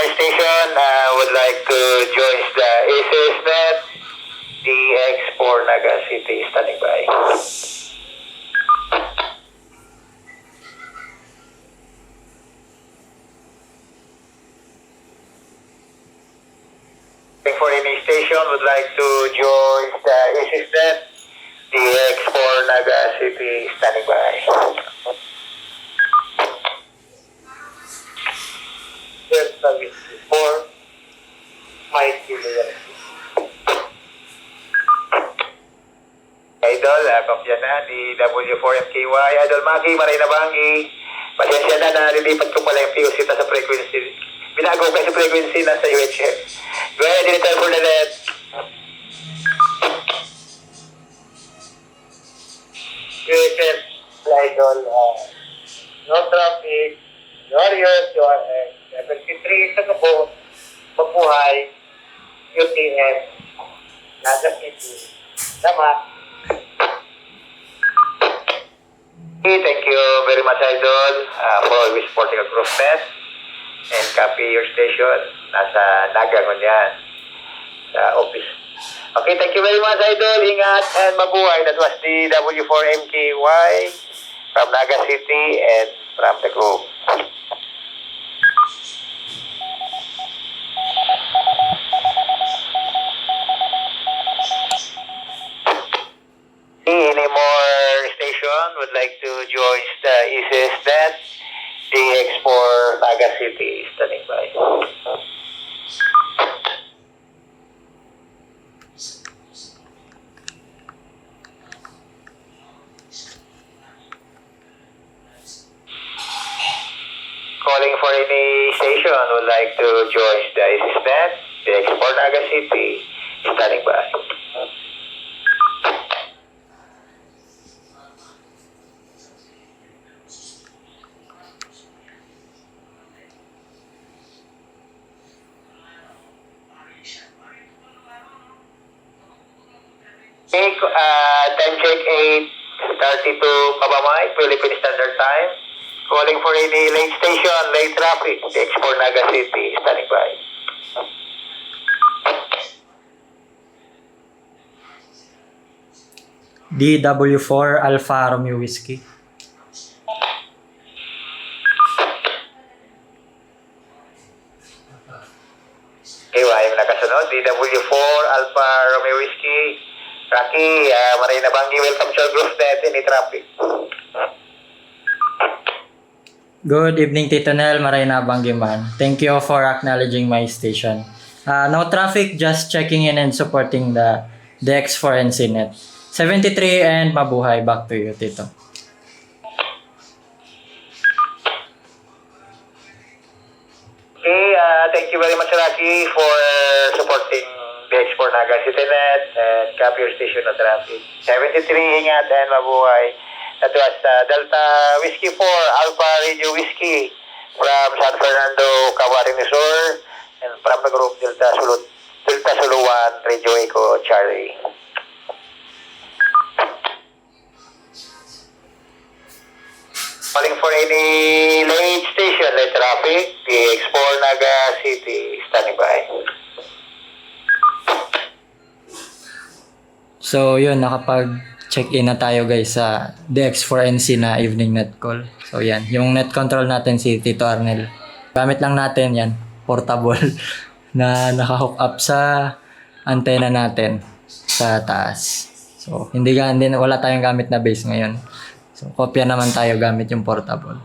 more station would like to join the ACSNet DX4 Naga City standing by. For any station would like to join the ACSNet DX4 Naga City standing by. Service 4, Mike Julian. Idol, kopya na ni W4MKY. Idol Maki, maray na bangi. Pasensya na, nalilipat ko pala yung POC sa frequency. Binago ko sa frequency na sa UHF. Go ahead, dinital for the net. UHF, Idol, no traffic, Warriors, level 3 sa Gabo, Mabuhay, UTM, Naga City, Tama. Thank you very much, Idol, for always supporting our group net and copy your station. Nasa Naga ngunyan sa office. Okay, thank you very much, Idol. Ingat and mabuhay. That was the W4MKY from Naga City and from the group. Any more station would like to join the ACSNet DX4 Naga City standing by. Calling for any station would like to join the ACSNet DX4 Naga City standing by. Time check 8:32 Kabamay, Philippine Standard Time. Calling for any late station, late traffic, DX4 Naga City, standing by. DW4 Alpha Romeo Whiskey. Okay, yung nakasunod, DW4 Alpha Romeo Whiskey. Rocky, maray na bangi, welcome to our group net, any traffic. Good evening, Tito Nel, maray na Banggiman. Thank you for acknowledging my station. No traffic, just checking in and supporting the DX4 and CNET. 73 and mabuhay. Back to you, Tito. Okay, thank you very much, Rocky, for supporting DX4 Naga City Net and copy your station na traffic. 73, ingat and mabuhay. That was Delta Whiskey 4, Alpha Radio Whiskey from San Fernando, Camarines Sur, and from the group Delta Sulu 1, Radio Echo Charlie. Calling for any late station, late traffic, DX4 Naga City, standing by. So yun, nakapag-check-in na tayo guys sa DX4NC na evening net call. So yan, yung net control natin si Tito Arnel. Gamit lang natin yan, portable na naka-hook up sa antena natin sa taas. So hindi din, wala tayong gamit na base ngayon. So kopya naman tayo gamit yung portable.